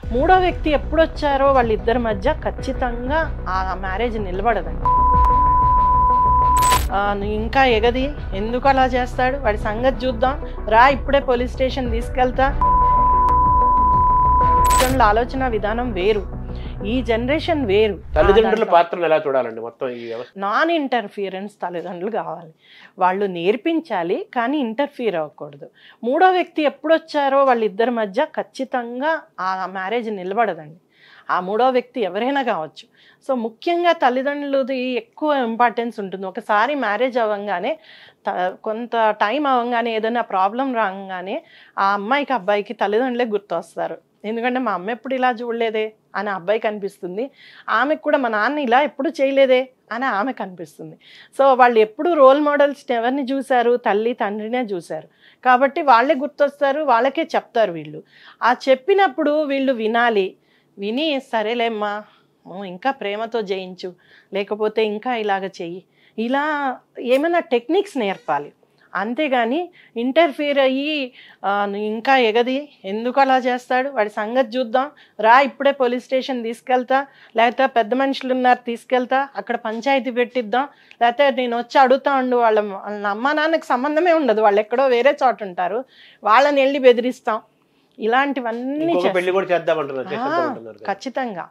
మూడో వ్యక్తి ఎప్పుడొచ్చారో వాళ్ళిద్దరి మధ్య ఖచ్చితంగా ఆ మ్యారేజ్ నిలబడదండి. ఇంకా ఎగది ఎందుకు అలా చేస్తాడు, వాడి సంగతి చూద్దాం రా, ఇప్పుడే పోలీస్ స్టేషన్ తీసుకెళ్తా. ఆలోచన విధానం వేరు, ఈ జనరేషన్ వేరు. తల్లిదండ్రుల పాత్రను ఎలా చూడాలండి మొత్తం ఈ వ్యవస్థ? నాన్ ఇంటర్ఫియరెన్స్ తల్లిదండ్రులు కావాలి, వాళ్ళు నేర్పించాలి కానీ ఇంటర్ఫియర్ అవ్వకూడదు. మూడో వ్యక్తి ఎప్పుడొచ్చారో వాళ్ళిద్దరి మధ్య ఖచ్చితంగా ఆ మ్యారేజ్ నిలబడదండి. ఆ మూడో వ్యక్తి ఎవరైనా కావచ్చు. సో ముఖ్యంగా తల్లిదండ్రులది ఎక్కువ ఇంపార్టెన్స్ ఉంటుంది. ఒకసారి మ్యారేజ్ అవ్వగానే కొంత టైం అవ్వగానే ఏదైనా ప్రాబ్లం రాగానే ఆ అమ్మాయికి అబ్బాయికి తల్లిదండ్రులే గుర్తొస్తారు. ఎందుకంటే మా అమ్మ ఎప్పుడు ఇలా చూడలేదే అని అబ్బాయికి అనిపిస్తుంది, ఆమెకు కూడా మా నాన్న ఇలా ఎప్పుడు చేయలేదే అని ఆమెకు అనిపిస్తుంది. సో వాళ్ళు ఎప్పుడు రోల్ మోడల్స్ ఎవరిని చూశారు, తల్లి తండ్రినే చూశారు కాబట్టి వాళ్ళే గుర్తొస్తారు, వాళ్ళకే చెప్తారు. వీళ్ళు ఆ చెప్పినప్పుడు వీళ్ళు వినాలి, విని సరేలేమ్మా ఇంకా ప్రేమతో జయించు, లేకపోతే ఇంకా ఇలాగ చెయ్యి, ఇలా ఏమైనా టెక్నిక్స్ నేర్పాలి. అంతేగాని ఇంటర్ఫియర్ అయ్యి ఇంకా ఎగది ఎందుకు అలా చేస్తాడు, వాడి సంగతి చూద్దాం రా, ఇప్పుడే పోలీస్ స్టేషన్ తీసుకెళ్తా, లేకపోతే పెద్ద మనుషులు ఉన్నారు తీసుకెళ్తా, అక్కడ పంచాయతీ పెట్టిద్దాం, లేకపోతే నేను వచ్చి అడుగుతా ఉండు, వాళ్ళ అమ్మ నాన్నకి సంబంధమే ఉండదు, వాళ్ళు ఎక్కడో వేరే చోట ఉంటారు, వాళ్ళని వెళ్ళి బెదిరిస్తాం. ఇలాంటివన్నీ ఖచ్చితంగా.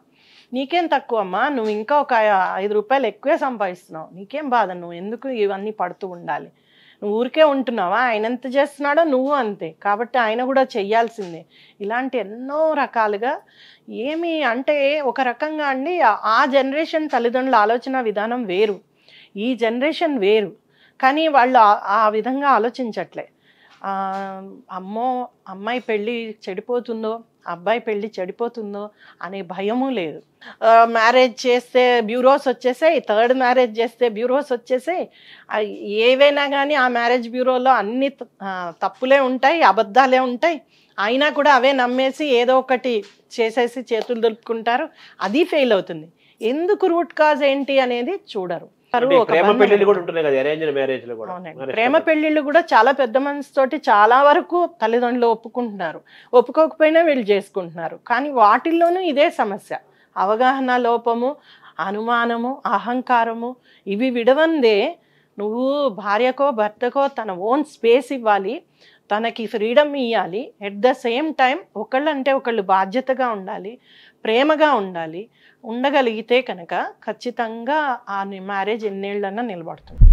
నీకేం తక్కువ అమ్మా, నువ్వు ఇంకా ఒక 5 రూపాయలు ఎక్కువే సంపాదిస్తున్నావు, నీకేం బాధ, నువ్వు ఎందుకు ఇవన్నీ పడుతూ ఉండాలి, నువ్వు ఊరికే ఉంటున్నావా, ఆయన ఎంత చేస్తున్నాడో నువ్వు అంతే, కాబట్టి ఆయన కూడా చెయ్యాల్సిందే. ఇలాంటి ఎన్నో రకాలుగా ఏమి అంటే ఒక రకంగా అండి ఆ జనరేషన్ తల్లిదండ్రుల ఆలోచన విధానం వేరు, ఈ జనరేషన్ వేరు. కానీ వాళ్ళు ఆ విధంగా ఆలోచించట్లే. అమ్మో అమ్మాయి పెళ్ళి చెడిపోతుందో, అబ్బాయి పెళ్ళి చెడిపోతుందో అనే భయము లేదు. మ్యారేజ్ చేస్తే బ్యూరోస్ వచ్చేసాయి, థర్డ్ మ్యారేజ్ చేస్తే బ్యూరోస్ వచ్చేసాయి. ఏవైనా కానీ ఆ మ్యారేజ్ బ్యూరోలో అన్ని తప్పులే ఉంటాయి, అబద్ధాలే ఉంటాయి. అయినా కూడా అవే నమ్మేసి ఏదో ఒకటి చేసేసి చేతులు దులుపుకుంటారు, అది ఫెయిల్ అవుతుంది. ఎందుకు రూట్ కాజ్ ఏంటి అనేది చూడరు. ప్రేమ పెళ్లిళ్ళు కూడా చాలా పెద్ద మనసుతోటి చాలా వరకు తల్లిదండ్రులు ఒప్పుకుంటున్నారు, ఒప్పుకోకపోయినా వీళ్ళు చేసుకుంటున్నారు. కానీ వాటిల్లోనూ ఇదే సమస్య, అవగాహన లోపము, అనుమానము, అహంకారము, ఇవి విడవందే. నువ్వు భార్యకో భర్తకో తన ఓన్ స్పేస్ ఇవ్వాలి, తనకి ఫ్రీడమ్ ఇవ్వాలి. ఎట్ ద సేమ్ టైం ఒకళ్ళంటే ఒకళ్ళు బాధ్యతగా ఉండాలి, ప్రేమగా ఉండాలి. ఉండగలిగితే కనుక ఖచ్చితంగా ఆ మ్యారేజ్ ఎన్నేళ్ళన్నా నిలబడుతుంది.